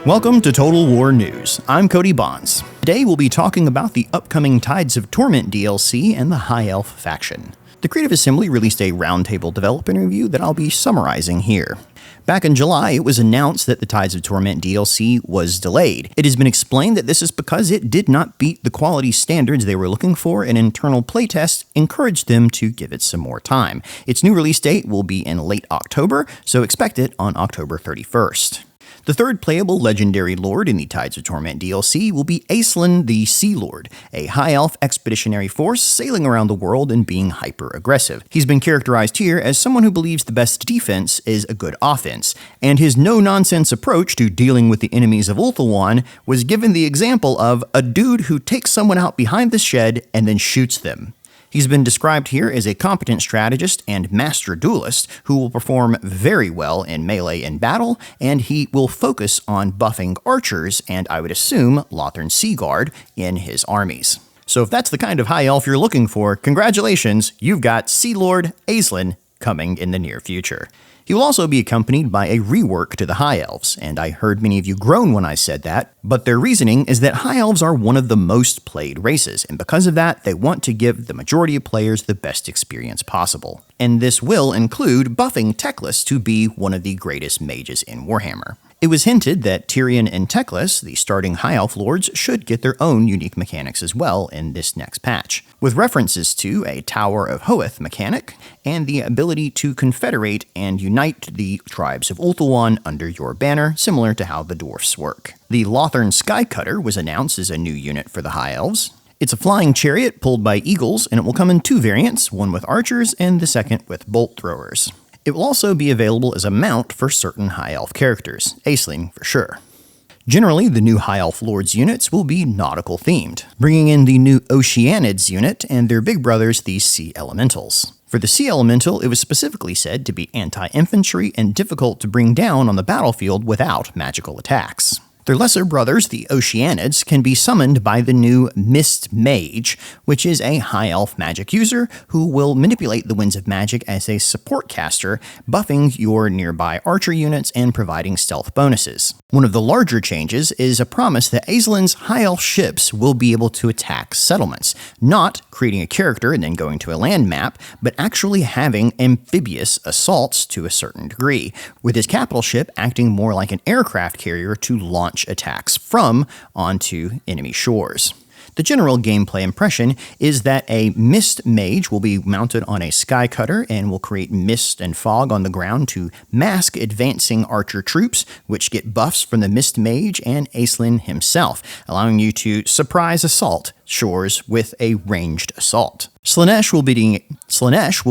Welcome to Total War News. I'm Cody Bonds. Today we'll be talking about the upcoming Tides of Torment DLC and the High Elf faction. The Creative Assembly released a roundtable developer review that I'll be summarizing here. Back in July, it was announced that the Tides of Torment DLC was delayed. It has been explained that this is because it did not beat the quality standards they were looking for, and internal playtests encouraged them to give it some more time. Its new release date will be in late October, so expect it on October 31st. The third playable legendary lord in the Tides of Torment DLC will be Aislinn the Sea Lord, a high elf expeditionary force sailing around the world and being hyper-aggressive. He's been characterized here as someone who believes the best defense is a good offense, and his no-nonsense approach to dealing with the enemies of Ulthuan was given the example of a dude who takes someone out behind the shed and then shoots them. He's been described here as a competent strategist and master duelist who will perform very well in melee and battle, and he will focus on buffing archers and, I would assume, Lothern Sea Guard in his armies. So if that's the kind of high elf you're looking for, congratulations, you've got Sea Lord Aislinn coming in the near future. He will also be accompanied by a rework to the High Elves, and I heard many of you groan when I said that, but their reasoning is that High Elves are one of the most played races, and because of that, they want to give the majority of players the best experience possible. And this will include buffing Teclis to be one of the greatest mages in Warhammer. It was hinted that Tyrion and Teclis, the starting High Elf lords, should get their own unique mechanics as well in this next patch, with references to a Tower of Hoeth mechanic and the ability to confederate and unite the tribes of Ulthuan under your banner, similar to how the dwarfs work. The Lothern Skycutter was announced as a new unit for the High Elves. It's a flying chariot pulled by eagles, and it will come in two variants, one with archers and the second with bolt throwers. It will also be available as a mount for certain High Elf characters, Aislinn for sure. Generally, the new High Elf Lords units will be nautical themed, bringing in the new Oceanids unit and their big brothers, the Sea Elementals. For the Sea Elemental, it was specifically said to be anti-infantry and difficult to bring down on the battlefield without magical attacks. Their lesser brothers, the Oceanids, can be summoned by the new Mist Mage, which is a High Elf magic user who will manipulate the winds of magic as a support caster, buffing your nearby archer units and providing stealth bonuses. One of the larger changes is a promise that Aislinn's High Elf ships will be able to attack settlements, not creating a character and then going to a land map, but actually having amphibious assaults to a certain degree, with his capital ship acting more like an aircraft carrier to launch attacks from onto enemy shores. The general gameplay impression is that a Mist Mage will be mounted on a Sky Cutter and will create mist and fog on the ground to mask advancing archer troops, which get buffs from the Mist Mage and Aislinn himself, allowing you to surprise assault shores with a ranged assault. Slaanesh will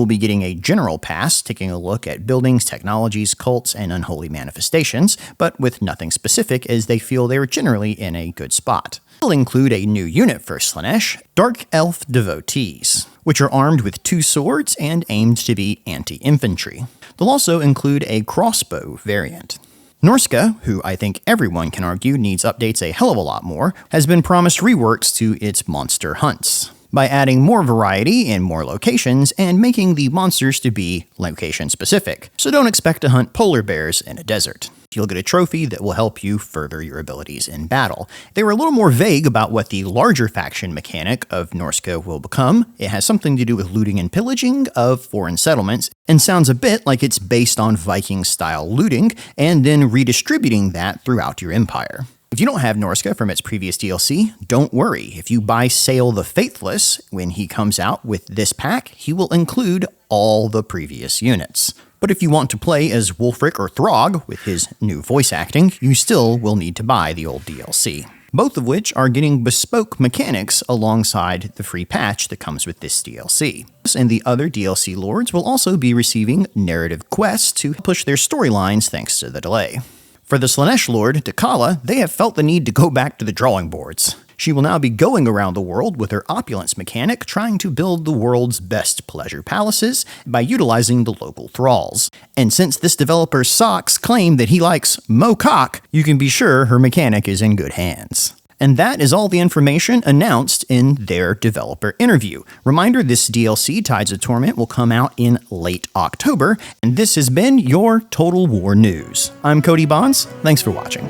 be getting a general pass, taking a look at buildings, technologies, cults, and unholy manifestations, but with nothing specific as they feel they are generally in a good spot. Will include a new unit for Slaanesh, Dark Elf Devotees, which are armed with two swords and aimed to be anti-infantry. They'll also include a crossbow variant. Norska, who I think everyone can argue needs updates a hell of a lot more, has been promised reworks to its monster hunts, by adding more variety in more locations and making the monsters to be location-specific, so don't expect to hunt polar bears in a desert. You'll get a trophy that will help you further your abilities in battle. They were a little more vague about what the larger faction mechanic of Norska will become. It has something to do with looting and pillaging of foreign settlements, and sounds a bit like it's based on Viking-style looting, and then redistributing that throughout your empire. If you don't have Norska from its previous DLC, don't worry. If you buy Sail the Faithless when he comes out with this pack, he will include all the previous units. But if you want to play as Wulfric or Throg with his new voice acting, you still will need to buy the old DLC. Both of which are getting bespoke mechanics alongside the free patch that comes with this DLC. And the other DLC lords will also be receiving narrative quests to push their storylines thanks to the delay. For the Slaanesh Lord, Dakala, they have felt the need to go back to the drawing boards. She will now be going around the world with her opulence mechanic, trying to build the world's best pleasure palaces by utilizing the local thralls. And since this developer's socks claim that he likes mo cock, you can be sure her mechanic is in good hands. And that is all the information announced in their developer interview. Reminder, this DLC, Tides of Torment, will come out in late October, and this has been your Total War News. I'm Cody Bonds. Thanks for watching.